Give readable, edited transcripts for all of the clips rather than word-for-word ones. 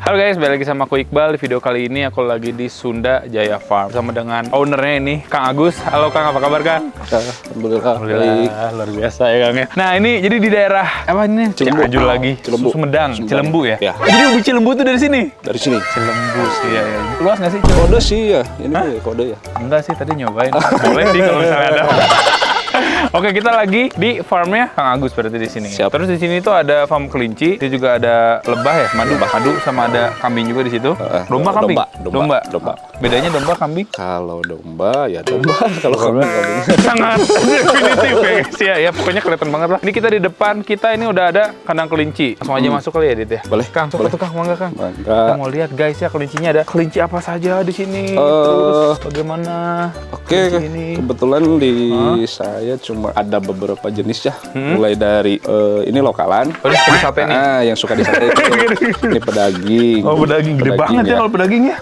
Halo guys, balik lagi sama aku Iqbal. Di video kali ini aku lagi di Sunda Jaya Farm bersama dengan ownernya ini, Kang Agus. Halo Kang, apa kabar Kang? Alhamdulillah. Luar biasa ya Kang ya. Nah ini jadi di daerah apa ini? Cilembu. Cianjur lagi. Cilembu. Sumedang, Cilembu ya? Ya. Jadi ubi Cilembu tuh dari sini? Dari sini. Cilembu sih ya. Luas nggak sih? Kode sih ya. Ini kode ya. Enggak sih, tadi nyobain. Boleh sih kalau misalnya ada. Oke, kita lagi di farmnya Kang Agus berarti di sini. Siap. Terus di sini tuh ada farm kelinci, itu juga ada lebah ya, madu sama ada kambing juga di situ. Domba kambing. Domba. Bedanya domba kambing? Kalau domba ya domba. Kalau kambing. Sangat definitif ya guys ya. Ya pokoknya kelihatan banget lah. Ini kita di depan kita ini udah ada kandang kelinci. Langsung aja masuk kali ya Dit ya. Boleh. Kang, Boleh. tuh Kang, mangga Kang. Mangga. Kita mau lihat guys ya kelincinya ada kelinci apa saja di sini. Terus bagaimana? Oke, kelinci ini? kebetulan di saya cuma ada beberapa jenis ya. Mulai dari ini lokalan. Oh, ini suka di sate nih. Yang suka di sate itu. Ini pedaging. Oh, pedaging gede banget ya kalau pedaging ya.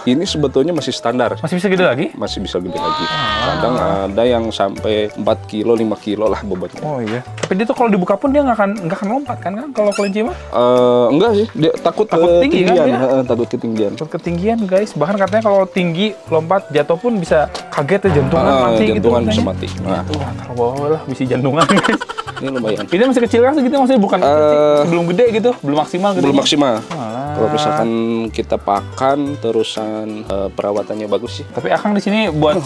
Ini sebetulnya masih standar. Masih bisa gede lagi? Masih bisa gede lagi. Kadang ada yang sampai 4 kilo, 5 kilo lah bobotnya. Oh iya. Tapi dia tuh kalau dibuka pun dia nggak akan lompat kan kalau kelinci mah? Enggak sih, dia takut tinggi kan ketinggian. dia? Takut ketinggian. Takut ketinggian guys. Bahkan katanya kalau tinggi lompat jatuh pun bisa kaget ya jantungan mati gitu. Jantungan bisa katanya. mati. Nah, Wah, terbawah lah bisa jantungan guys. ini lumayan. Ini masih kecil kan segitu maksudnya bukan kecil sih. Masih belum gede gitu, belum maksimal gitu. Belum maksimal. Walah. Kalau misalkan kita pakan terusan perawatannya bagus sih. Tapi Akang di sini buat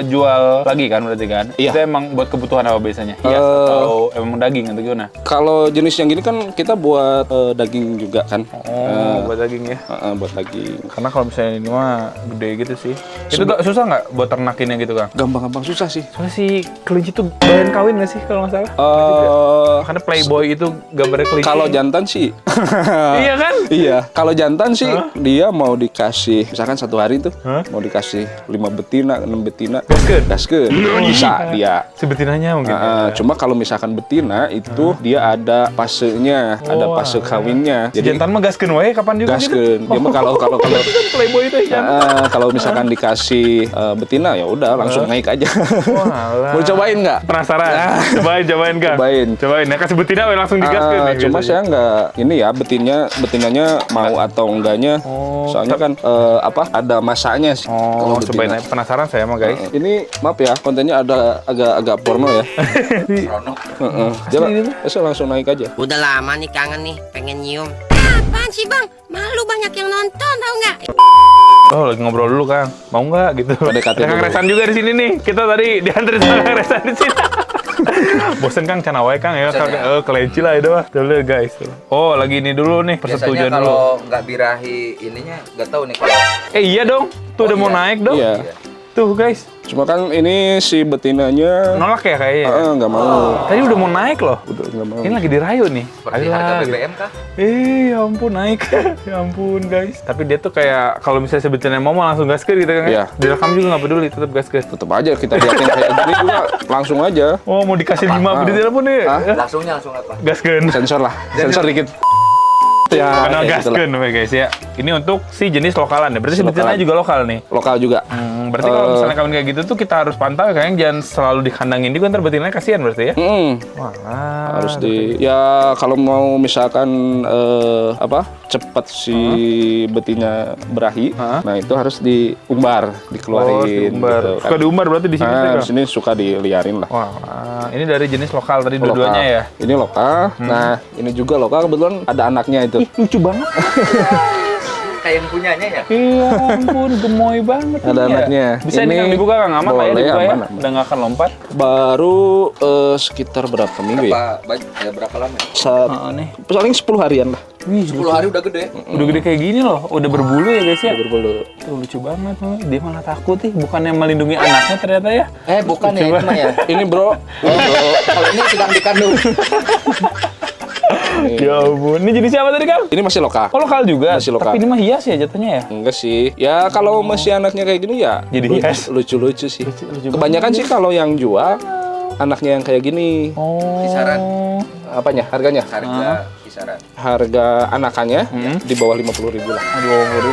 jual lagi kan berarti kan? Iya. Itu emang buat kebutuhan apa biasanya? Hias atau emang daging atau gimana? Kalau jenis yang gini kan kita buat daging juga kan. Oh, buat daging ya. Buat daging. Karena kalau misalnya ini mah gede gitu sih. Itu gak susah nggak buat ternakinnya gitu Kang? Gampang-gampang susah sih. Soalnya si kelinci tuh doyan kawin nggak sih kalau nggak salah? Karena Playboy itu gambarnya kelinci. Kalau jantan sih. Iya kan? Iya. Kalau jantan sih dia mau dikasih misalkan satu hari tuh mau dikasih 5 betina, 6 betina. Gaskeun. Bisa dia. Si betinanya mungkin. Cuma kalau misalkan betina itu dia ada fasenya, ada fase kawinnya. Si jantan mah gaskeun wae kapan juga gaskeun. Dia mah kalau Playboy itu ya. kalau misalkan dikasih betina ya udah langsung naik aja. Walah. Mau cobain nggak? Penasaran? Cobain Kang. Cobain. Ya kasih betina we langsung digaskeun nih. Cuma saya nggak ini ya betinanya mau atau enggaknya. Soalnya kan ada masanya sih. Oh, cobain aja. Penasaran saya mah guys. Ini maaf ya kontennya ada agak porno ya. Saya langsung naik aja. Udah lama nih kangen nih, pengen nyium. Apaan sih bang? Malu banyak yang nonton tau nggak? Oh, lagi ngobrol dulu Kang. Mau nggak gitu? PDKT Ada Kang dulu. Resan juga di sini nih. Kita tadi diantar sama Kang Resan di sini. Bosen Kang, cana wae Kang ya. Kelinci lah itu mah. Tuh lihat guys. Oh, lagi ini dulu nih, persetujuan Biasanya dulu. kalau nggak birahi ininya nggak tahu nih kalau Iya dong. Tuh udah mau naik dong. Iya. Tuh guys. Cuma kan ini si betinanya Nolak ya kayaknya. nggak mau. Tadi udah mau naik loh. Udah nggak mau. Ini lagi dirayu nih. seperti Ayolah, harga gitu. BBM kah? Ya ampun naik. Ya ampun guys. Tapi dia tuh kayak kalau misalnya sebutinnya mau langsung gaskeun gitu kan. Iya. Direkam juga nggak peduli, tetap gaskeun. Tetap aja kita liatin kayak gini juga langsung aja. Oh, mau dikasih 5 menit pun nih. Langsung apa? Gaskeun. Sensor lah, sensor dikit. Ya, Kenal kayak gitulah. gaskeun we guys ya. Ini untuk si jenis lokalan ya. Berarti sebutinnya Lokalan. juga lokal nih. Lokal juga. Berarti kalau misalnya kawin kayak gitu tuh kita harus pantau ya, kayaknya jangan selalu dikandangin juga, ntar betinanya kasihan berarti ya. Walah. Harus ya kalau mau misalkan cepat si betina berahi, nah itu harus diumbar, dikeluarin. Diumbar. Gitu, Suka diumbar berarti di sini tuh, di Kang? sini suka diliarin lah. Wah, ini dari jenis lokal tadi Lokal. dua-duanya ya. Ini lokal. Nah, ini juga lokal, kebetulan ada anaknya itu. Lucu banget. Kayak yang punyanya ya? Iya ampun, gemoy banget. Ada ini ya. anaknya. Bisa ini Ini Kang dibuka Kang, aman lah ya boleh, dibuka ya. aman. Udah nggak akan lompat. Baru sekitar berapa minggu ya? Berapa lama ya? Nih. Paling 10 harian lah. Wih, 10 hari udah gede. udah gede kayak gini loh, udah berbulu ya guys ya. Berbulu. Tuh lucu banget, dia malah takut nih, bukannya melindungi anaknya ternyata ya. Bukan ya, Coba. itu mah ya. Ini bro. Kalau ini sedang dikandung. Ya ampun, ini jenisnya apa tadi Kang? Ini masih lokal. Oh lokal juga? Masih lokal. Tapi ini mah hias ya jatuhnya ya? Enggak sih. Ya kalau masih anaknya kayak gini ya Jadi hias. lucu-lucu sih. Lucu Kebanyakan sih kalau yang jual anaknya yang kayak gini. Oh. Kisaran Apanya? Harganya? harga kisaran. Harga anakannya di bawah 50.000 lah. 20.000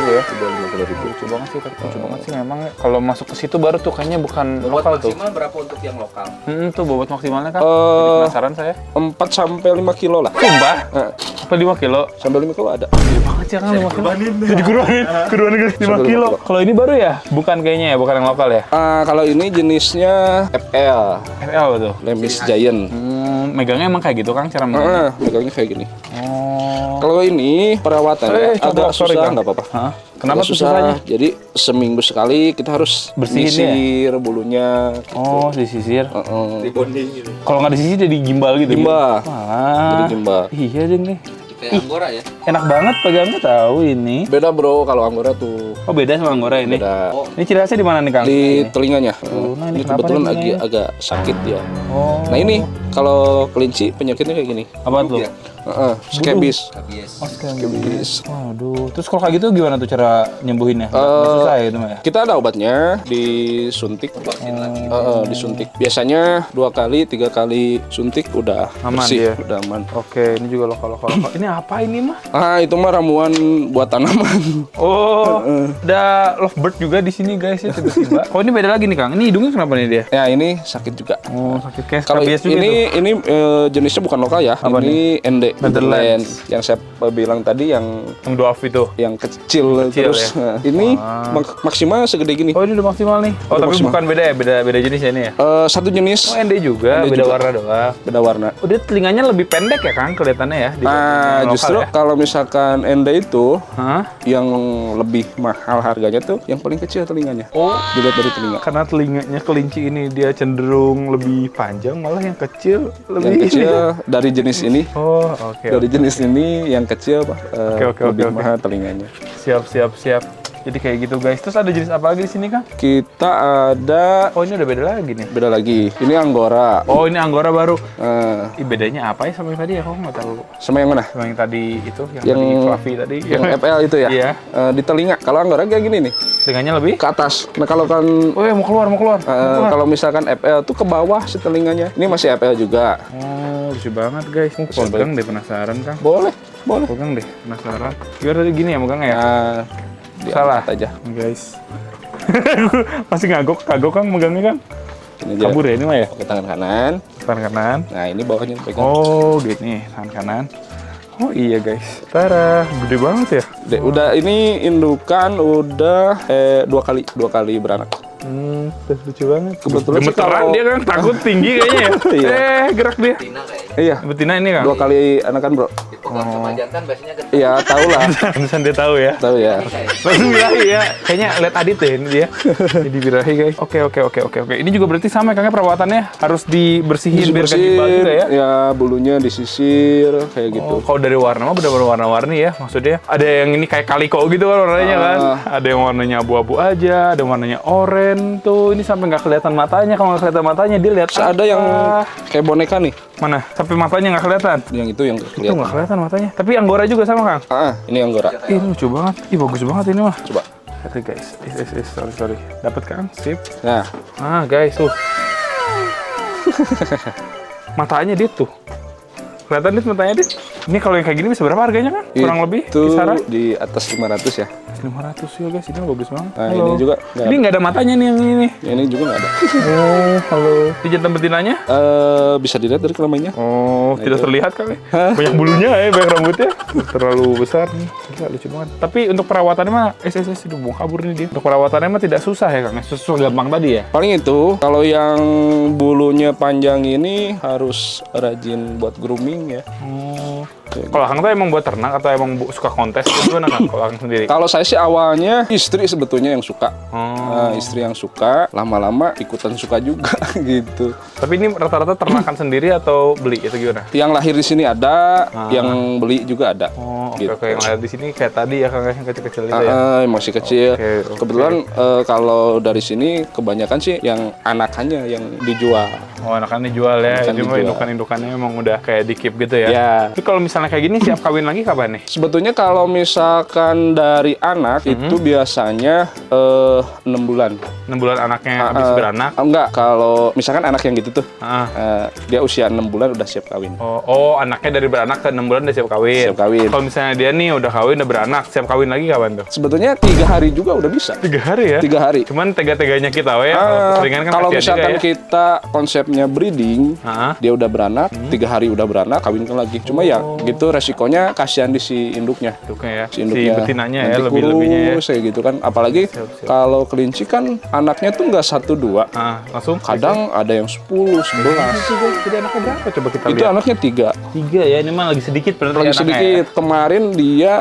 ya. Di bawah 50.000. Lucu banget sih, lucu banget sih memang. Kalau masuk ke situ baru tuh kayaknya bukan Bobot lokal tuh. maksimal berapa untuk yang lokal? Tuh bobot maksimalnya kan. Jadi penasaran saya. 4 sampai 5 kilo lah. Sumpah. Eh, Apa 5 kilo? sampai 5 kilo ada. Gede banget sih kan 5 kilo. Jadi kurbanin 5 Sampai 5 kilo. kilo. Kalau ini baru ya? Bukan kayaknya ya, bukan yang lokal ya. Kalau ini jenisnya FL, FL tuh. Lemis Giant. Megangnya emang kayak gitu Kang cara megangnya. Megangnya kayak gini. Oh. Kalau ini perawatannya coba, agak sorry, susah, Kang. nggak apa-apa. Hah? Kenapa Agak tuh susahnya? Jadi seminggu sekali kita harus Bersihin nyisir bulunya. Oh, disisir. Heeh. Dibonding gitu. Kalau nggak disisir jadi gimbal gitu. Gimbal. Wah. Jadi gimbal. Iya deh nih. Kayak Anggora ya. Enak banget pegangnya tahu ini. Beda bro, kalau Anggora tuh Oh, beda sama Anggora ini. beda. Ini ciri khasnya di mana nih, Kang? Di Ini. telinganya. nah, ini Ini kenapa kebetulan nih telinganya? agak sakit ya. Oh. Nah ini kalau kelinci penyakitnya kayak gini. Apa tuh? Ya. Skebis. Kabies. Oh, skebis. Waduh. Terus kalau kayak gitu gimana tuh cara nyembuhinnya? Nggak susah ya itu mah ya? Kita ada obatnya, disuntik. Disuntik. Biasanya 2 kali, 3 kali suntik udah Aman bersih, dia? udah aman. Oke, ini juga lokal. Ini apa ini mah? Itu mah ramuan buat tanaman. Oh, ada lovebird juga di sini guys ya tiba-tiba. Oh, ini beda lagi nih Kang. Ini hidungnya kenapa nih dia? Ya ini sakit juga. Oh, sakit kayak Kalau skabies juga tuh. ini jenisnya bukan lokal ya. Apa ini ND Netherlands. Yang saya bilang tadi yang Yang dwarf itu. kecil Kecil terus. ya? Nah, ini maksimal segede gini. Oh, ini udah maksimal nih. Oh, Udah tapi maksimal. bukan beda ya, beda jenis ya ini ya. Satu jenis, Oh, ND juga, ND beda juga. warna doang. beda warna. Oh, dia telinganya lebih pendek ya Kang kelihatannya ya. dibanding yang lokal Justru ya? kalau misalkan ND itu Hah? yang lebih mahal harganya tuh yang paling kecil telinganya. Oh, Dilihat dari telinga. karena telinganya kelinci ini dia cenderung lebih panjang, malah yang kecil Yang lebih kecil dari jenis ini, Oh, oke. dari jenis ini yang kecil Oke, lebih oke. mahal telinganya. Siap. Jadi kayak gitu guys. Terus ada jenis apa lagi di sini Kang? Kita ada Oh, ini udah beda lagi nih. beda lagi. Ini Anggora. Oh, ini Anggora baru. Eh, Bedanya apa ya sama yang tadi ya? Kok nggak tahu. sama yang mana? Sama yang tadi itu, yang Yang- tadi fluffy tadi. Yang FL itu ya? Iya. Di telinga. Kalau Anggora kayak gini nih, Telinganya lebih? ke atas. Nah kalau kan Oh ya, mau keluar. kalau misalkan FL tuh ke bawah si telinganya. Ini masih FL juga. Oh, lucu banget guys. Pegang deh, penasaran Kang. Boleh. Pegang deh, penasaran. Gimana tadi gini ya megangnya ya? Salah aja. Guys. Masih kagok Kang megangnya Kang. Ini aja. Kabur ya ini mah ya? Pakai tangan kanan. Tangan kanan. Nah ini bawahnya pegang. Oh, gini, tangan kanan. Oh iya guys. Tara, gede banget ya? Udah ini indukan udah 2 kali beranak. Lucu banget. Kebetulan sih Gemeteran kalau- dia kan, takut tinggi kayaknya ya. Iya. Gerak dia. Tina kayaknya. Iya. Betina ini Kang. 2 kali anakan bro. Dipegang sama jantan biasanya gede. Iya tahu lah. Pantesan dia tahu ya. Tahu ya. Langsung birahi ya. Kayaknya lihat Adit deh ini dia. Jadi birahi guys. Oke. Ini juga berarti sama Kang ya, perawatannya harus dibersihin biar gak gimbal juga ya. Ya bulunya disisir kayak gitu. Oh, kalau dari warna mah benar-benar warna-warni ya. Maksudnya ada yang ini kayak kaliko gitu kan warnanya kan. Ada yang warnanya abu-abu aja, ada yang warnanya oranye tuh. Ini sampai nggak kelihatan matanya. Kalau nggak kelihatan matanya dia lihat Terus ada yang kayak boneka nih. mana? Sampai matanya nggak kelihatan. Yang itu yang Itu kelihatan. nggak kelihatan matanya. Tapi Anggora juga sama Kang. Ini Anggora. Ih, ini lucu banget. Ih, bagus banget ini mah. Coba. Hati guys. Sorry. Dapat Kang? Sip. Nah, Guys tuh. Matanya dia tuh. Kelihatan dit matanya dit. Ini kalau yang kayak gini bisa berapa harganya Kang? Kurang lebih itu kisaran di atas 500 ya. 500 ya guys, ini bagus banget. Nah, Halo. ini juga nggak Ini nggak ada matanya nih yang ini nih. Ini juga nggak ada. Oh, halo. Di jantan betinanya? Bisa dilihat dari kelaminnya. Oh, tidak terlihat kali. Banyak bulunya ya, banyak rambutnya. Terlalu besar nih. Gila, lucu banget. Tapi untuk perawatannya mah, udah mau kabur nih dia. Untuk perawatannya mah tidak susah ya Kang. Susah gampang tadi ya. Paling itu, kalau yang bulunya panjang ini harus rajin buat grooming ya. Oh. Kalau Kang tuh emang buat ternak atau emang suka kontes itu gimana Kang? Kalau Kang sendiri? Kalau saya sih awalnya istri sebetulnya yang suka. Oh. Nah, istri yang suka, lama-lama ikutan suka juga gitu. Tapi ini rata-rata ternakan sendiri atau beli itu gimana? Yang lahir di sini ada, yang beli juga ada. Oh, oke Gitu. oke. Yang ada di sini kayak tadi ya Kang yang kecil-kecil itu ya. Masih kecil. Oke. Kebetulan kalau dari sini kebanyakan sih yang anakannya yang dijual. Oh, anakannya dijual ya. Anakan Ini mah dijual. indukan-indukannya emang udah kayak di keep gitu ya. Ya. Tapi kalau misalnya kayak gini siap kawin lagi kapan nih? Sebetulnya kalau misalkan dari anak itu biasanya 6 bulan. 6 bulan anaknya habis beranak. Enggak, kalau misalkan anak yang gitu tuh, Ah. dia usia 6 bulan udah siap kawin. Oh, anaknya dari beranak ke 6 bulan udah siap kawin. Siap kawin. Kalau misalnya dia nih udah kawin, udah beranak, siap kawin lagi kapan tuh? Sebetulnya 3 hari juga udah bisa. 3 hari ya? 3 hari. Cuman tega-teganya kita we ya. Kalau keseringan kan Kalau kasihan misalkan juga ya. kita konsepnya breeding, Ah. dia udah beranak, 3 hari udah beranak, kawinkan lagi. Cuma ya gitu resikonya kasihan di si induknya. Induknya ya. Si induknya betinanya ya, nanti lebih-lebihnya ya. kurus kayak gitu kan. Apalagi kalau kelinci kan anaknya tuh nggak 1 2. Langsung Kadang ada yang 10, 11. jadi anaknya berapa? Coba kita Itu lihat. anaknya 3. 3 ya, ini mah lagi sedikit berarti Lagi anaknya sedikit. Kemarin dia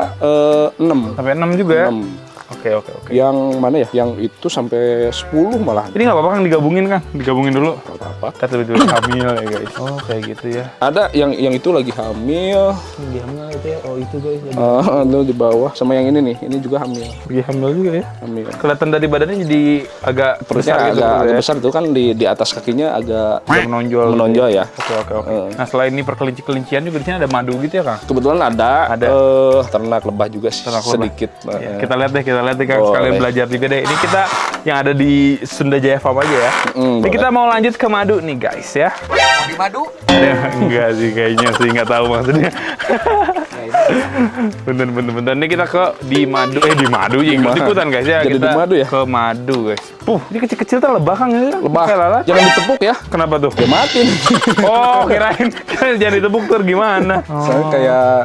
6. ya? Sampai 6 juga ya? 6. Oke. Yang mana ya? Yang itu sampai 10 malah. Ini nggak apa-apa kan digabungin kan? Digabungin dulu. Nggak apa-apa. Kita tiba-tiba hamil ya guys. Oh kayak gitu ya. Ada yang itu lagi hamil. Lagi hamil itu ya? Oh itu guys. Itu di bawah. Sama yang ini nih. Ini juga hamil. Lagi hamil juga ya? Hamil. Kelihatan dari badannya jadi agak Perutnya besar gitu. agak ya? besar tuh kan di atas kakinya agak Agak menonjol. menonjol ya. Oke. Nah selain ini perkelinci-kelincian juga di sini ada madu gitu ya Kang? Kebetulan ada. Ada. Ternak lebah juga sih. Ternak lebah. Sedikit. Ya, kita lihat deh Kang. Boleh. Sekalian belajar juga deh. Ini kita yang ada di Sunda Jaya Farm aja ya. Ini boleh. kita mau lanjut ke madu nih guys ya. Mau di madu? Enggak sih kayaknya sih, nggak tahu maksudnya. Bener. Ini kita ke di madu ya ikut-ikutan guys ya. Jadi Kita di madu ya? ke madu guys. Ini kecil-kecil tuh lebah Kang ya. Lebah. Kayak lalat. Jangan ditepuk ya. Kenapa tuh? Dia mati. Oh, kirain jangan ditepuk tuh gimana? Soalnya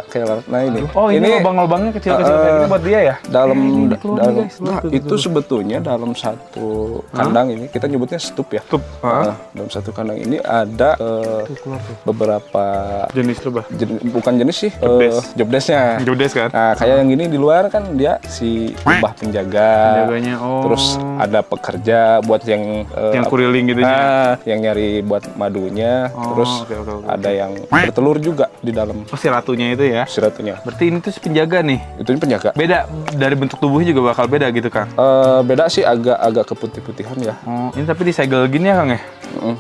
kayak lalat. Nah ini. Oh, ini lubang-lubangnya kecil-kecil kayak gini buat dia ya? dalam keluar nih, guys. nah, Tuh. itu sebetulnya dalam satu kandang ini kita nyebutnya stup ya. Stup. Dalam satu kandang ini ada beberapa Jenis lebah. bukan jenis sih jobdesknya. Jodes kan? Nah, kayak yang gini di luar kan dia si lebah penjaga. Penjaganya, oh. Terus ada pekerja buat yang Yang kuriling gitu ya? yang nyari buat madunya. Oh, Terus oke. ada yang bertelur juga di dalam Oh, si ratunya itu ya? si ratunya. Berarti ini tuh si penjaga nih. Itu penjaga. Beda dari bentuk tubuhnya juga bakal beda gitu Kang. Beda sih agak keputih-putihan ya. Oh, ini tapi disegel gini ya Kang ya?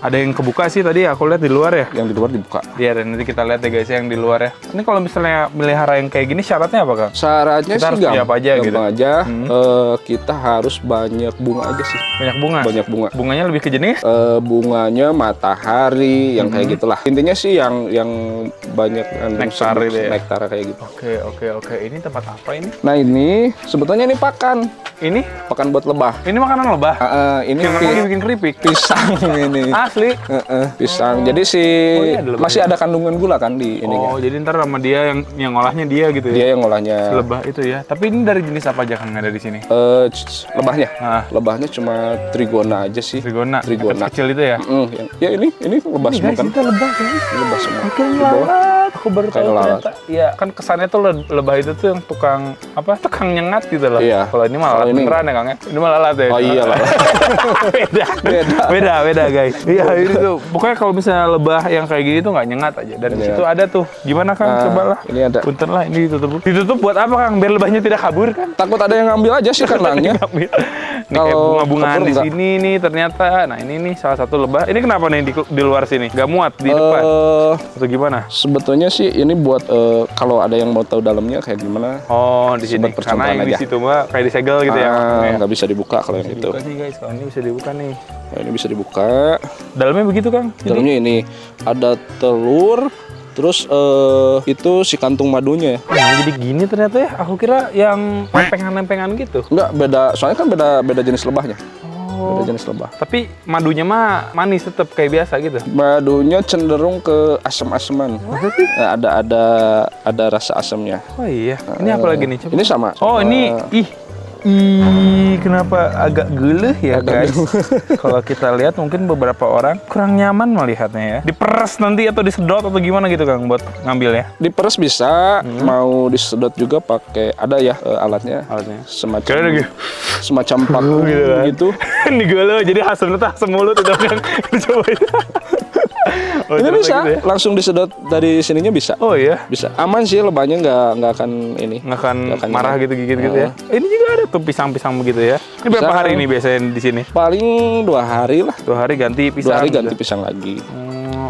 Ada yang kebuka sih tadi aku lihat di luar ya. Yang di luar dibuka. Iya, dan nanti kita lihat ya guys yang di luar ya. Ini kalau misalnya melihara yang kayak gini syaratnya apa Kang? Syaratnya Kita sih harus punya apa aja gitu? gampang aja. Kita harus banyak bunga aja sih. Banyak bunga? Banyak bunga. Bunganya lebih ke jenis? Bunganya matahari yang kayak gitulah. Intinya sih yang banyak Nektar gitu ya? nektar kayak gitu. Oke. Ini tempat apa ini? Nah ini sebetulnya ini pakan buat lebah. Ini makanan lebah? Ini Yang lagi bikin keripik? pisang ini. Asli? Pisang. Jadi ini ada lebah masih ada kandungan gula kan di ininya. Oh, jadi ntar sama dia yang ngolahnya dia gitu ya? Dia yang ngolahnya. Lebah itu ya. Tapi ini dari jenis apa aja Kang ada di sini? Lebahnya. Ah. Lebahnya cuma trigona aja sih. Trigona. Trigona. Kecil itu ya? Ya ini lebah Ini semua guys, kan. itu lebah guys. Ini lebah semua. Kayak Di bawah. lalat. Aku baru Kayak tahu lalat. ternyata. Iya, kan kesannya tuh lebah itu tuh yang tukang tukang nyengat gitu loh. Iya. Kalau ini mah Kalau lalat ini beneran ya Kang ya? Ini mah lalat ya? Oh iya lah. beda guys. Iya, ini tuh. Pokoknya kalau misalnya lebah yang kayak gini tuh nggak nyengat aja. Dan di Iya. situ ada tuh. Gimana Kang? Nah, Coba lah. ini ada. Punten lah, ini ditutup. Ditutup buat apa Kang? Biar lebahnya tidak kabur kan? Takut ada yang ngambil aja sih kandangnya. Ini kayak Kalau bunga-bungaan kabur di enggak. sini nih ternyata. Nah ini nih salah satu lebah. Ini kenapa nih di luar sini? Gak muat di depan? Atau gimana? Sebetulnya sih ini buat kalau ada yang mau tahu dalamnya kayak gimana. Oh di sini. Sebat Karena yang di percontohan situ mah kayak disegel gitu ya. Nggak bisa dibuka kalau yang itu. Dibuka sih guys. Kalau ini bisa dibuka nih. Nah, ini bisa dibuka. Dalamnya begitu Kang? Jadi- Dalamnya ini ada telur. Terus itu si kantung madunya ya. Nah, jadi gini ternyata ya. Aku kira yang lempengan-lempengan gitu. Enggak, beda. Soalnya kan beda jenis lebahnya. Beda jenis lebah. Tapi madunya mah manis tetap kayak biasa gitu. Madunya cenderung ke asam-asaman. Nah, ada rasa asamnya. Oh iya. Ini apa lagi nih? Coba. Ini sama. Oh ini kenapa agak geleh ya guys? Kalau kita lihat mungkin beberapa orang kurang nyaman melihatnya ya. Diperes nanti atau disedot atau gimana gitu Kang buat ngambil ya? Diperes bisa, mau disedot juga pakai ada ya alatnya. Alatnya. Semacam Kayak semacam paku gitu kan. gitu. Ini geleh jadi hasilnya tuh asam mulut itu kan. Coba itu. Oh, Ini ternyata bisa, gitu ya? langsung disedot dari sininya bisa. Oh iya, Bisa. Aman sih, lebahnya nggak akan ini. nggak akan Nggak akan marah nyala. gitu gigit gitu ya. Ini juga ada tuh pisang-pisang begitu ya. Ini berapa Pisang. hari ini biasanya di sini? Paling 2 hari lah. 2 hari ganti 2 pisang. hari gitu. ganti pisang lagi.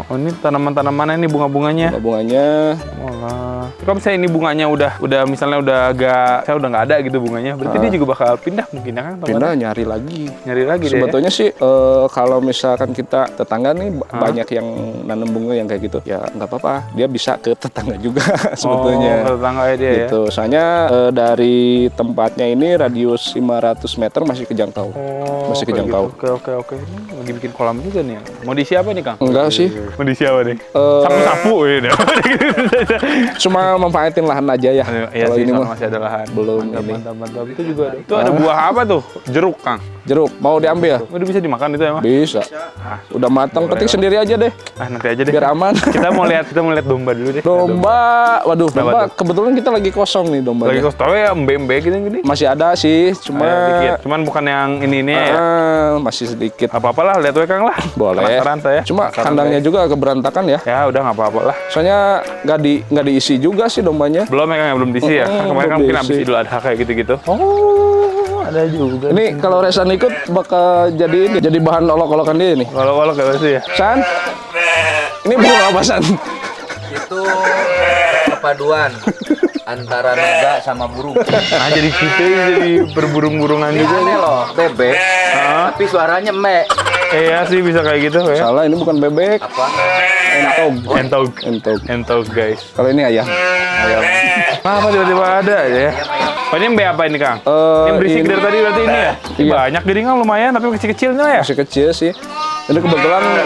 Oh, ini tanaman-tanamannya ini bunga-bunganya. Bunganya Walah. Kalau misalnya ini bunganya udah misalnya udah nggak ada gitu bunganya, berarti dia juga bakal pindah mungkin ya kan? teman? pindah nyari lagi. Nyari lagi deh. Ya? Sebetulnya sih kalau misalkan kita tetangga nih banyak yang nanam bunga yang kayak gitu, ya nggak apa-apa. Dia bisa ke tetangga juga sebetulnya. Oh, tetangga ya dia ya. Gitu. Soalnya dari tempatnya ini radius 500 meter masih kejangkau. Oh, Masih kayak kejangkau. gitu. Oke. Ini lagi bikin kolam juga nih. Ya. Mau diisi apa nih, Kang? Enggak sih. Mau diisi apa nih? Eh, Sapu-sapu ya. Cuma manfaatin lahan aja ya. Iya Kalau sih, ini soalnya mah masih ada lahan. belum mantap, ini. mantap. Itu juga ada. Itu ada buah apa tuh? Jeruk, Kang. Jeruk mau diambil? Udah bisa dimakan itu emang? Bisa. Udah matang, petik sendiri aja deh. Ah, nanti aja deh. Biar aman. Kita mau lihat domba dulu deh. Domba, waduh, Kenapa domba tuh? kebetulan kita lagi kosong nih dombanya. Lagi kos tahu ya embe-embe gitu gini. Masih ada sih, cuma Dikit. Cuman bukan yang ini ya. masih sedikit. Apa-apalah, lihat we Kang lah. Boleh. Penasaran saya. Cuma Penasaran kandangnya saya. juga keberantakan ya. Ya udah nggak apa-apa lah. Soalnya nggak diisi juga sih dombanya. Belum ya Kang, ya? Belum diisi ya. Kan kemarin kan belum mungkin habis diisi. Idul Adha kayak gitu-gitu. Oh, ada juga. Ini kalau Resan ikut bakal jadi bahan olok-olokan dia nih. Kalau kayak gitu ya. San, ini burung apa San? Itu perpaduan antara naga sama burung. Nah jadi gitu jadi berburung-burungan Ini juga aneh nih. loh, bebek, tapi suaranya me. Iya sih bisa kayak gitu ya. Salah, ini bukan bebek, Apa? entog. Entog. Entog guys. Kalau ini ayam. Ayam. Kenapa tiba-tiba ada ya? Oh ini mbe apa ini Kang? Eh, Yang berisik ini- dari tadi berarti ini ya? Iya. Banyak jadi kan lumayan tapi kecil-kecilnya ya? Masih kecil sih. Ini kebetulan Iya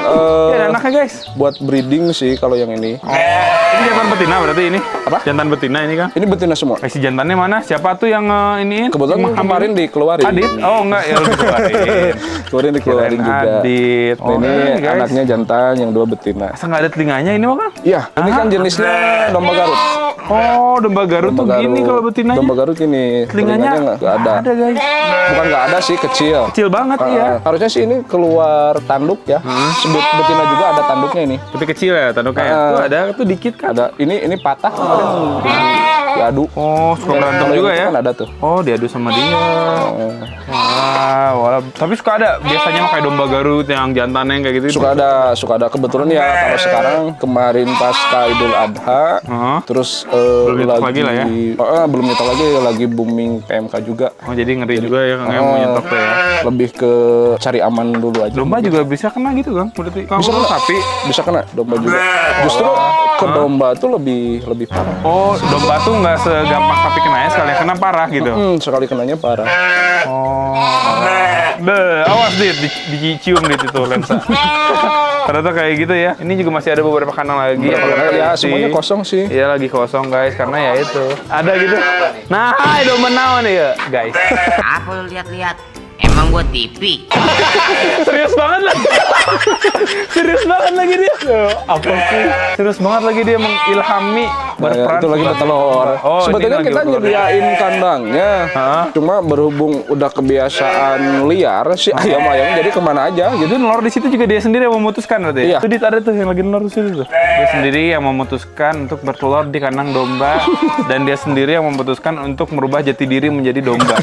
ada anaknya guys. buat breeding sih kalau yang ini. Ini jantan betina berarti ini? Apa? Jantan betina ini Kang? Ini betina semua. Si jantannya mana? Siapa tuh yang iniin? Kebetulan Yang kemarin hamilin? dikeluarin. Adit? Oh enggak ya lu dikeluarin. Kemarin dikeluarin Kirain juga. Adit. Nah, ini guys. anaknya jantan, yang 2 betina. Masa nggak ada telinganya ini mah Kang? Iya, ini kan jenisnya domba Garut. Oh domba Garut tuh gini kalau betinanya. Domba Garut ini. Telinganya nggak ada. Ada guys. Bukan nggak ada sih, kecil. Kecil banget iya. Harusnya sih ini keluar tanduk ya. Sebut betina juga ada tanduknya ini. Tapi kecil ya tanduknya. Ya? Tuh ada tuh dikit kan. Ada ini patah kemarin diadu. Oh suka berantem Kalau juga ini ya? Kan ada tuh. Oh diadu sama dia. Wah, tapi suka ada biasanya mah kayak domba Garut yang jantannya yang kayak gitu. Suka ada kebetulan ya kalau sekarang kemarin pasca Idul Adha Heeh. terus Belum nyetok lagi lah ya? belum nyetok lagi, lagi booming PMK juga. Oh jadi ngeri juga ya Kang mau nyetok tuh ya. Lebih ke cari aman dulu aja. Domba juga bisa kena gitu Kang. Berarti kalau Bisa kena. sapi. Bisa kena domba juga. Justru ke domba tuh lebih parah. Oh domba tuh nggak segampang sapi kena ya sekali kena parah gitu. Sekali kenanya parah. Oh. Awas dit dicium dit itu lensa. Ternyata kayak gitu ya. Ini juga masih ada beberapa kandang lagi. Ya semuanya kosong sih. Iya lagi kosong guys karena ya itu ada gitu. Nah, hai domba naon ya guys. Apa lu lihat-lihat? Emang gua TV? Serius banget lagi. Serius banget lagi dia. Apa sih? Serius banget lagi dia mengilhami berperan. Itu lagi sebagai- bertelur. Oh, Sebetulnya ini lagi kita bertelur. nyediain kandangnya. Hah? Cuma berhubung udah kebiasaan liar si ayam-ayam jadi kemana aja gitu. Jadi nelor di situ juga dia sendiri yang memutuskan berarti. Iya. Itu Dit ada tuh yang lagi nelor di situ tuh. Dia sendiri yang memutuskan untuk bertelur di kandang domba dan dia sendiri yang memutuskan untuk merubah jati diri menjadi domba.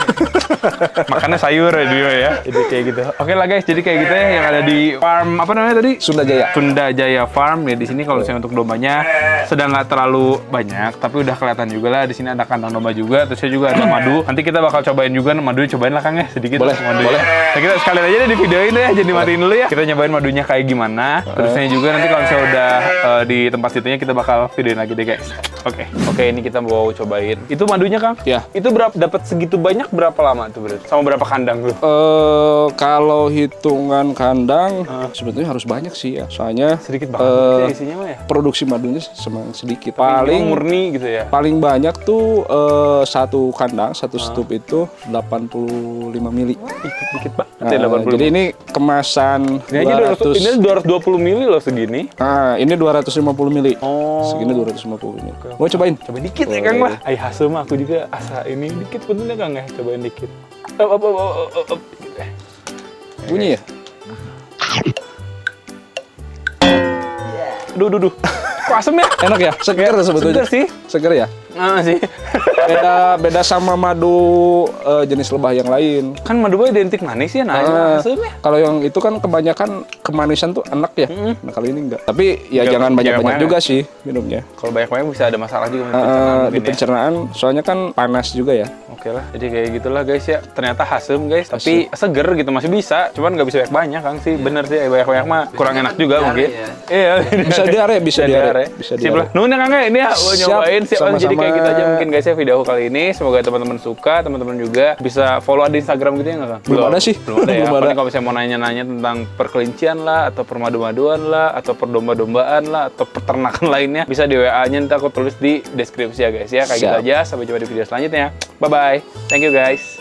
Makannya sayur ya dia ya. Jadi kayak gitu. Oke lah guys, jadi kayak gitu ya yang ada di farm apa namanya tadi? Sunda Jaya. Sunda Jaya Farm ya di sini kalau misalnya untuk dombanya sedang nggak terlalu banyak tapi udah kelihatan juga lah di sini ada kandang domba juga terusnya juga ada madu nanti kita bakal cobain juga madunya cobain lah Kang ya sedikit Boleh, madu boleh. Nah, kita sekalian aja deh di videoin deh jadi matiin dulu ya kita nyobain madunya kayak gimana terusnya juga nanti kalau misalnya udah di tempat situnya kita bakal videoin lagi deh guys. Oke ini kita mau cobain itu madunya Kang Ya. itu berapa dapat segitu banyak berapa lama tuh berarti sama berapa kandang tuh Kalau hitungan kandang sebetulnya harus banyak sih ya. Soalnya sedikit banget ya isinya mah ya produksi madunya semang sedikit. paling Paling murni gitu ya. paling banyak tuh satu kandang, satu stup itu 85 mili. Dikit banget Nah, ya 85. jadi ini kemasan Ini aja 200. ini 220 mili loh segini. Nah, ini 250 mili. Oh. Segini 250 mili. Mau cobain? Coba dikit ya Kang lah. Ai hasil mah aku juga asa ini dikit puntennya Kang ya. Cobain dikit. Up. Bunyi ya? Duh. Kok asem ya? Enak ya? Seger sebetulnya. Seger sih. Seger ya? Sih. Beda sama madu jenis lebah yang lain. Kan madu boy identik manis ya, nah asem ya. Kalau yang itu kan kebanyakan kemanisan tuh enak ya. Nah kali ini enggak. Tapi ya jangan banyak-banyak juga sih minumnya. Kalau banyak-banyak bisa ada masalah juga Di pencernaan, soalnya kan panas juga ya. Oke lah, jadi kayak gitulah guys ya. Ternyata hasem guys, tapi seger gitu masih bisa. Cuman nggak bisa banyak Kang sih. Bener sih, banyak-banyak mah kurang enak juga mungkin. Iya. Bisa diare, bisa diare. Sip lah. Nuhun ya Kang ya, ini ya nyobain sih. Jadi kayak gitu aja mungkin guys ya video aku kali ini. Semoga teman-teman suka, teman-teman juga bisa follow di Instagram gitu ya nggak Kang? Belum ada sih. Belum ada ya. Belum ada. Paling kalau misalnya mau nanya-nanya tentang perkelincian lah, atau permadu-maduan lah, atau perdomba-dombaan lah, atau peternakan lainnya, bisa di WA-nya nanti aku tulis di deskripsi ya guys ya. Kayak gitu aja. Sampai jumpa di video selanjutnya. Bye-bye. Thank you guys.